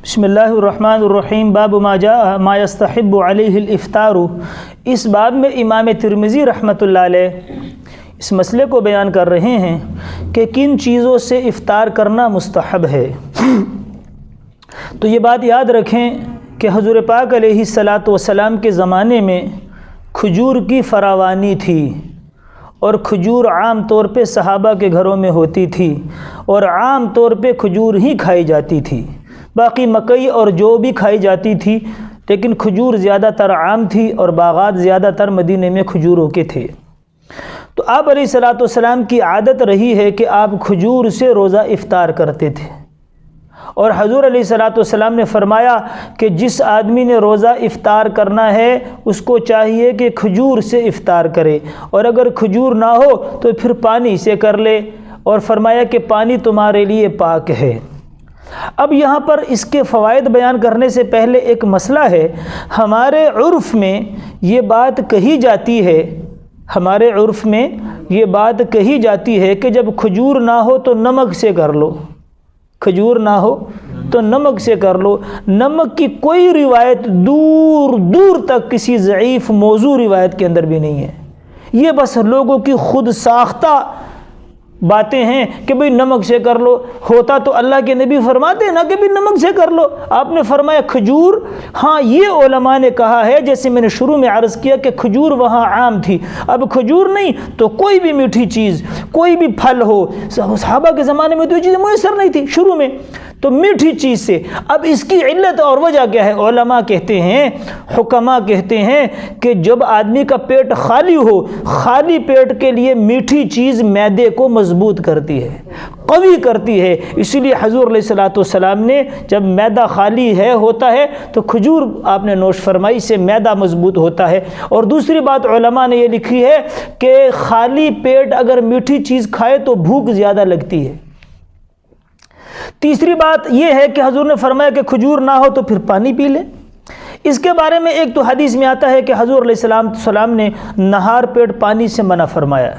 بسم اللہ الرحمن الرحیم باب ما جاء ما یستحب علیہ الافطار۔ اس باب میں امام ترمذی رحمۃ اللہ علیہ اس مسئلے کو بیان کر رہے ہیں کہ کن چیزوں سے افطار کرنا مستحب ہے۔ تو یہ بات یاد رکھیں کہ حضور پاک علیہ الصلاۃ والسلام کے زمانے میں کھجور کی فراوانی تھی، اور کھجور عام طور پہ صحابہ کے گھروں میں ہوتی تھی، اور عام طور پہ کھجور ہی کھائی جاتی تھی۔ باقی مکئی اور جو بھی کھائی جاتی تھی، لیکن کھجور زیادہ تر عام تھی، اور باغات زیادہ تر مدینے میں کھجوروں کے تھے۔ تو آپ علیہ الصلاۃ والسلام کی عادت رہی ہے کہ آپ کھجور سے روزہ افطار کرتے تھے، اور حضور علیہ الصلاۃ والسلام نے فرمایا کہ جس آدمی نے روزہ افطار کرنا ہے اس کو چاہیے کہ کھجور سے افطار کرے، اور اگر کھجور نہ ہو تو پھر پانی سے کر لے، اور فرمایا کہ پانی تمہارے لیے پاک ہے۔ اب یہاں پر اس کے فوائد بیان کرنے سے پہلے ایک مسئلہ ہے۔ ہمارے عرف میں یہ بات کہی جاتی ہے، ہمارے عرف میں یہ بات کہی جاتی ہے کہ جب کھجور نہ ہو تو نمک سے کر لو، کھجور نہ ہو تو نمک سے کر لو۔ نمک کی کوئی روایت دور دور تک کسی ضعیف موضوع روایت کے اندر بھی نہیں ہے۔ یہ بس لوگوں کی خود ساختہ باتیں ہیں کہ بھئی نمک سے کر لو۔ ہوتا تو اللہ کے نبی فرماتے ہیں نا کہ بھی نمک سے کر لو، آپ نے فرمایا کھجور۔ ہاں یہ علماء نے کہا ہے، جیسے میں نے شروع میں عرض کیا کہ کھجور وہاں عام تھی، اب کھجور نہیں تو کوئی بھی میٹھی چیز، کوئی بھی پھل ہو۔ صحابہ کے زمانے میں تو یہ چیزیں میسر نہیں تھی شروع میں، تو میٹھی چیز سے۔ اب اس کی علت اور وجہ کیا ہے؟ علماء کہتے ہیں، حکماء کہتے ہیں کہ جب آدمی کا پیٹ خالی ہو، خالی پیٹ کے لیے میٹھی چیز معدے کو مضبوط کرتی ہے، قوی کرتی ہے۔ اسی لیے حضور علیہ الصلاۃ والسلام نے جب معدہ خالی ہوتا ہے تو کھجور آپ نے نوش فرمائی، سے معدہ مضبوط ہوتا ہے۔ اور دوسری بات علماء نے یہ لکھی ہے کہ خالی پیٹ اگر میٹھی چیز کھائے تو بھوک زیادہ لگتی ہے۔ تیسری بات یہ ہے کہ حضور نے فرمایا کہ کھجور نہ ہو تو پھر پانی پی لے۔ اس کے بارے میں ایک تو حدیث میں آتا ہے کہ حضور علیہ السلام نے نہار پیٹ پانی سے منع فرمایا،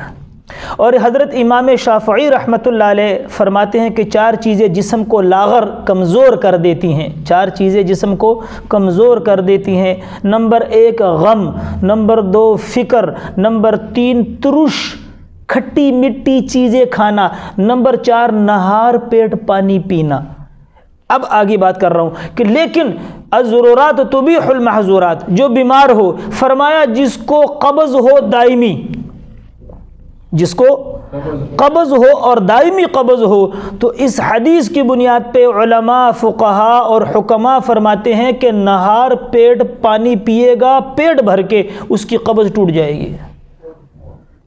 اور حضرت امام شافعی رحمۃ اللہ علیہ فرماتے ہیں کہ 4 چیزیں جسم کو لاغر کمزور کر دیتی ہیں، 4 چیزیں جسم کو کمزور کر دیتی ہیں۔ نمبر 1 غم، نمبر 2 فکر، نمبر 3 ترش کھٹی مٹی چیزیں کھانا، نمبر 4 نہار پیٹ پانی پینا۔ اب آگے بات کر رہا ہوں کہ لیکن الضرورات تبیح المحظورات، جو بیمار ہو، فرمایا جس کو قبض ہو دائمی، جس کو قبض ہو اور دائمی قبض ہو، تو اس حدیث کی بنیاد پہ علماء فقہاء اور حکماء فرماتے ہیں کہ نہار پیٹ پانی پیے گا پیٹ بھر کے، اس کی قبض ٹوٹ جائے گی۔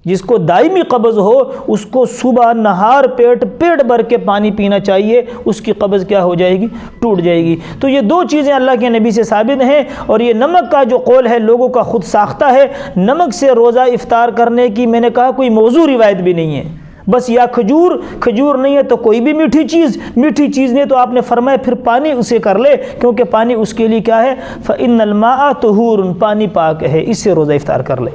جس کو دائمی قبض ہو اس کو صبح نہار پیٹ بھر کے پانی پینا چاہیے، اس کی قبض کیا ہو جائے گی؟ ٹوٹ جائے گی۔ تو یہ 2 چیزیں اللہ کے نبی سے ثابت ہیں، اور یہ نمک کا جو قول ہے لوگوں کا خود ساختہ ہے۔ نمک سے روزہ افطار کرنے کی میں نے کہا کوئی موضوع روایت بھی نہیں ہے، بس یا کھجور نہیں ہے تو کوئی بھی میٹھی چیز نہیں تو آپ نے فرمایا پھر پانی اسے کر لے، کیونکہ پانی اس کے لیے کیا ہے؟ فَإِنَّ الْمَاءَ طُهُورٌ، پانی پاک ہے، اس سے روزہ افطار کر لے۔